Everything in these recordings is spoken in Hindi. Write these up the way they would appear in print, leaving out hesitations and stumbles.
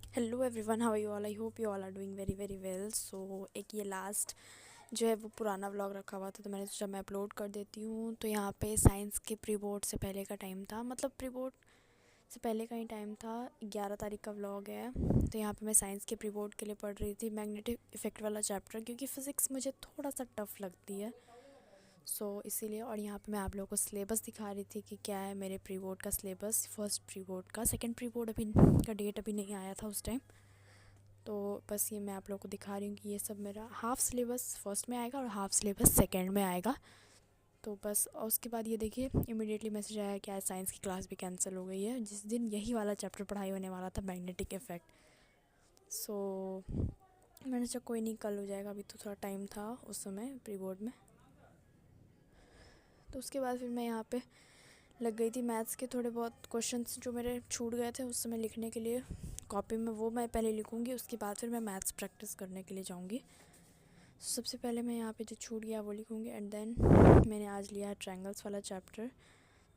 Hello everyone, how are you all? I hope you all are doing very very well. So एक ये लास्ट जो है वो पुराना व्लॉग रखा हुआ था, तो मैंने सोचा मैं अपलोड कर देती हूँ। तो यहाँ पे साइंस के प्री बोर्ड से पहले का टाइम था, मतलब प्री बोर्ड से पहले का ही टाइम था। 11 तारीख का व्लॉग है। तो यहाँ पे मैं साइंस के प्री बोर्ड के लिए पढ़ रही थी मैग्नेटिक इफेक्ट वाला चैप्टर, क्योंकि फ़िज़िक्स मुझे थोड़ा सा टफ़ लगती है। इसीलिए। और यहाँ पे मैं आप लोगों को सिलेबस दिखा रही थी कि क्या है मेरे प्री बोर्ड का सिलेबस, फर्स्ट प्री बोर्ड का। सेकंड प्री बोर्ड अभी का डेट अभी नहीं आया था उस टाइम। तो बस ये मैं आप लोगों को दिखा रही हूँ कि ये सब मेरा हाफ़ सिलेबस फर्स्ट में आएगा और हाफ़ सिलेबस सेकंड में आएगा। तो बस, और उसके बाद ये देखिए इमीडिएटली मैसेज आया कि आज साइंस की क्लास भी कैंसिल हो गई है, जिस दिन यही वाला चैप्टर पढ़ाई होने वाला था, मैग्नेटिक इफ़ेक्ट। सो मैंने सोचा कोई नहीं, कल हो जाएगा, अभी तो थोड़ा टाइम था उस समय प्री बोर्ड में। तो उसके बाद फिर मैं यहाँ पे लग गई थी मैथ्स के थोड़े बहुत क्वेश्चंस जो मेरे छूट गए थे उस समय लिखने के लिए कॉपी में, वो मैं पहले लिखूँगी। उसके बाद फिर मैं मैथ्स प्रैक्टिस करने के लिए जाऊँगी। सबसे पहले मैं यहाँ पे जो छूट गया वो लिखूँगी, एंड देन मैंने आज लिया है ट्रायंगल्स वाला चैप्टर।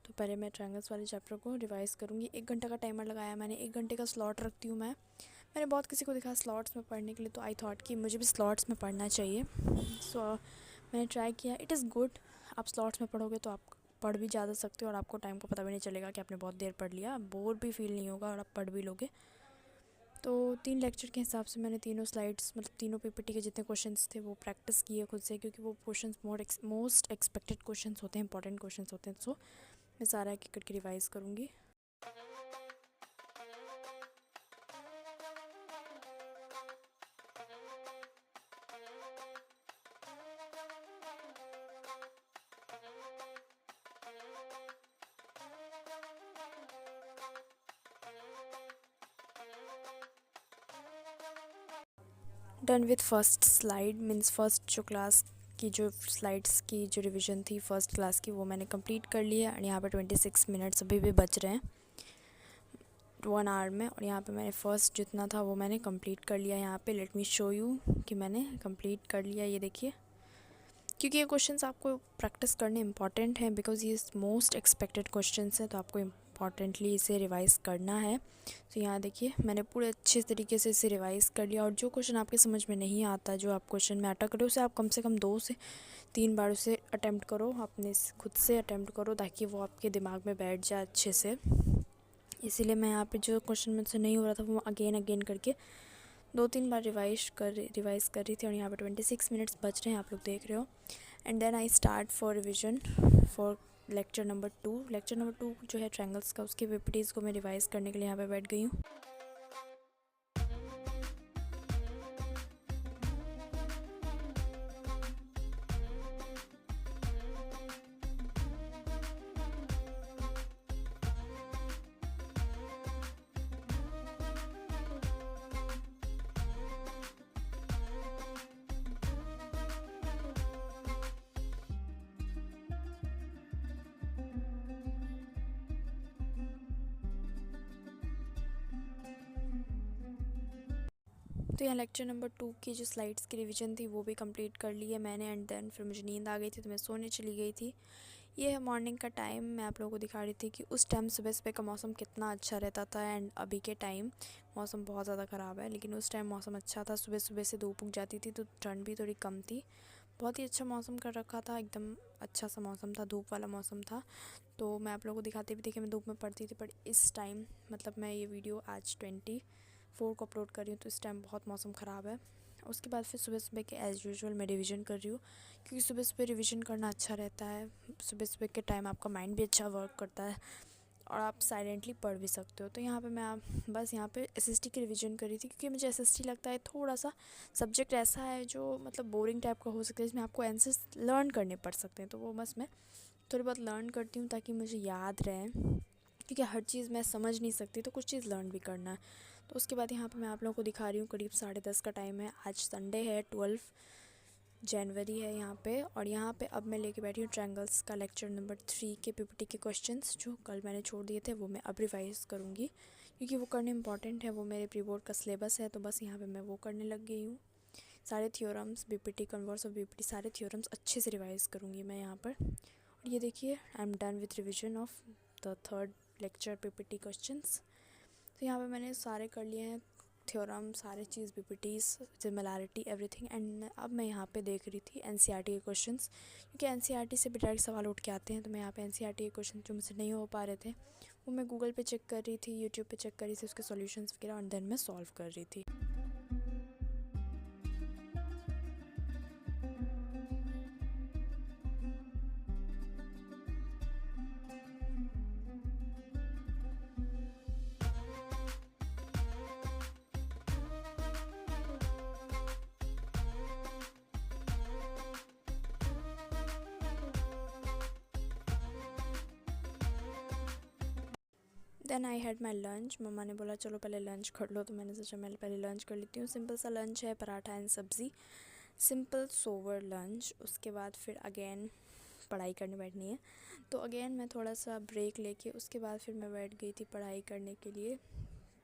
तो पहले मैं ट्रायंगल्स वाले चैप्टर को रिवाइज़ करूँगी। 1 घंटा का टाइमर लगाया मैंने, 1 घंटे का स्लॉट रखती हूँ मैं। मैंने बहुत किसी को देखा स्लॉट्स में पढ़ने के लिए, तो आई थॉट कि मुझे भी स्लॉट्स में पढ़ना चाहिए। मैंने ट्राई किया, इट इज़ गुड। आप स्लॉट्स में पढ़ोगे तो आप पढ़ भी ज़्यादा सकते हो और आपको टाइम को पता भी नहीं चलेगा कि आपने बहुत देर पढ़ लिया, बोर भी फील नहीं होगा और आप पढ़ भी लोगे। तो 3 लेक्चर के हिसाब से मैंने तीनों स्लाइड्स, मतलब तीनों पीपीटी के जितने क्वेश्चंस थे वो प्रैक्टिस किए खुद से, क्योंकि वो क्वेश्चंस मोस्ट एक्सपेक्टेड क्वेश्चंस होते हैं, इंपॉर्टेंट क्वेश्चंस होते हैं। सो मैं सारा एक एक करके रिवाइज़ करूँगी। Done with first slide, means first जो क्लास की जो स्लाइड्स की जो रिवीजन थी फर्स्ट क्लास की, वो मैंने कंप्लीट कर लिया। और यहाँ पर 26 मिनट्स अभी भी बच रहे हैं 1 आवर में। और यहाँ पे मैंने फ़र्स्ट जितना था वो मैंने कंप्लीट कर लिया। यहाँ पे लेट मी शो यू कि मैंने कंप्लीट कर लिया, ये देखिए। क्योंकि ये क्वेश्चंस आपको प्रैक्टिस करने इंपॉर्टेंट हैं, बिकॉज ये मोस्ट एक्सपेक्टेड क्वेश्चंस हैं, तो आपको इम्पॉर्टेंटली इसे रिवाइज़ करना है। तो यहाँ देखिए मैंने पूरे अच्छे तरीके से इसे रिवाइज़ कर लिया। और जो क्वेश्चन आपके समझ में नहीं आता, जो आप क्वेश्चन में अटक रहे हो, उसे आप कम से कम 2 से 3 बार उसे अटैम्प्ट करो, अपने खुद से अटैम्प्ट करो, ताकि वो आपके दिमाग में बैठ जाए अच्छे से। इसीलिए मैं यहाँ पे जो क्वेश्चन मुझसे नहीं हो रहा था वो अगेन अगेन करके 2-3 बार रिवाइज़ कर रही थी। और यहाँ पे 26 मिनट्स बच रहे हैं, आप लोग देख रहे हो। And then I start for revision for lecture number 2 जो है ट्रायंगल्स का, उसकी पीपीटीज़ को मैं रिवाइज़ करने के लिए यहाँ पे बैठ गई हूँ। तो यहाँ लेक्चर नंबर 2 की जो स्लाइड्स की रिवीजन थी वो भी कंप्लीट कर ली है मैंने। एंड देन फिर मुझे नींद आ गई थी, तो मैं सोने चली गई थी। ये है मॉर्निंग का टाइम। मैं आप लोगों को दिखा रही थी कि उस टाइम सुबह सुबह का मौसम कितना अच्छा रहता था, एंड अभी के टाइम मौसम बहुत ज़्यादा ख़राब है। लेकिन उस टाइम मौसम अच्छा था, सुबह सुबह से धूप उग जाती थी तो ठंड भी थोड़ी कम थी। बहुत ही अच्छा मौसम कर रखा था, एकदम अच्छा सा मौसम था, धूप वाला मौसम था। तो मैं आप लोगों को दिखाती भी थी कि मैं धूप में पढ़ती थी। बट इस टाइम, मतलब मैं ये वीडियो आज 24 को अपलोड कर रही हूँ, तो इस टाइम बहुत मौसम ख़राब है। उसके बाद फिर सुबह सुबह के एज़ यूजुअल मैं रिवीजन कर रही हूँ, क्योंकि सुबह सुबह रिवीजन करना अच्छा रहता है। सुबह सुबह के टाइम आपका माइंड भी अच्छा वर्क करता है और आप साइलेंटली पढ़ भी सकते हो। तो यहाँ पे मैं बस यहाँ पे एसएसटी की रिवीजन कर रही थी, क्योंकि मुझे एसएसटी लगता है थोड़ा सा सब्जेक्ट ऐसा है जो मतलब बोरिंग टाइप का हो सकता है, जिसमें आपको आंसर्स लर्न करने पड़ सकते हैं। तो वो बस मैं थोड़ी बहुत लर्न करती हूँ ताकि मुझे याद रहे, क्योंकि हर चीज़ मैं समझ नहीं सकती, तो कुछ चीज़ लर्न भी करना है। तो उसके बाद यहाँ पे मैं आप लोगों को दिखा रही हूँ, करीब 10:30 का टाइम है। आज संडे है, 12 जनवरी है यहाँ पे। और यहाँ पे अब मैं लेके बैठी हूँ ट्रायंगल्स का लेक्चर नंबर 3 के पीपीटी के क्वेश्चंस, जो कल मैंने छोड़ दिए थे वो मैं अब रिवाइज़ करूँगी, क्योंकि वो करने इंपॉर्टेंट है। वो मेरे प्री बोर्ड का सिलेबस है, तो बस यहाँ पे मैं वो करने लग गई हूँ। सारे theorems, BPT, converse of BPT, सारे थ्योरम्स अच्छे से रिवाइज़ करूँगी मैं यहाँ पर। और ये देखिए, I am done with revision of the 3rd lecture PPT questions. तो यहाँ पे मैंने सारे कर लिए हैं थ्योरम, सारे चीज़, पीपीटीज, सिमिलैरिटी, एवरीथिंग। एंड अब मैं यहाँ पे देख रही थी एनसीईआरटी के क्वेश्चंस, क्योंकि एनसीईआरटी से भी डायरेक्ट सवाल उठ के आते हैं। तो मैं यहाँ पे एनसीईआरटी के क्वेश्चन जो मुझसे नहीं हो पा रहे थे वो मैं गूगल पे चेक कर रही थी, यूट्यूब पे चेक कर रही थी उसके सॉल्यूशंस वगैरह, और देन मैं सॉल्व कर रही थी। Then I had my lunch. मम्मा ने बोला चलो पहले लंच कर लो, तो मैंने सोचा मैं पहले लंच कर लेती हूँ। सिंपल सा लंच है, पराठा एंड सब्ज़ी, सिंपल सोवर लंच। उसके बाद फिर अगेन पढ़ाई करने बैठनी है, तो अगेन मैं थोड़ा सा ब्रेक लेके उसके बाद फिर मैं बैठ गई थी पढ़ाई करने के लिए।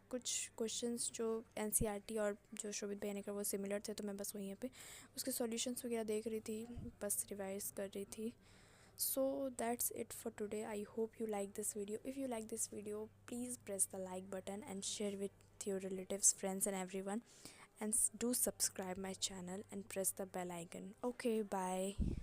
कुछ क्वेश्चंस जो एनसीईआरटी और जो शोभित भैया ने कहा वो सिमिलर थे, तो मैं बस वहीं पे उसके सॉल्यूशंस वगैरह देख रही थी, बस रिवाइज कर रही थी। So that's it for today. I hope you like this video. If you like this video, please press the like button and share with your relatives, friends and everyone, and do subscribe my channel and press the bell icon. Okay, bye.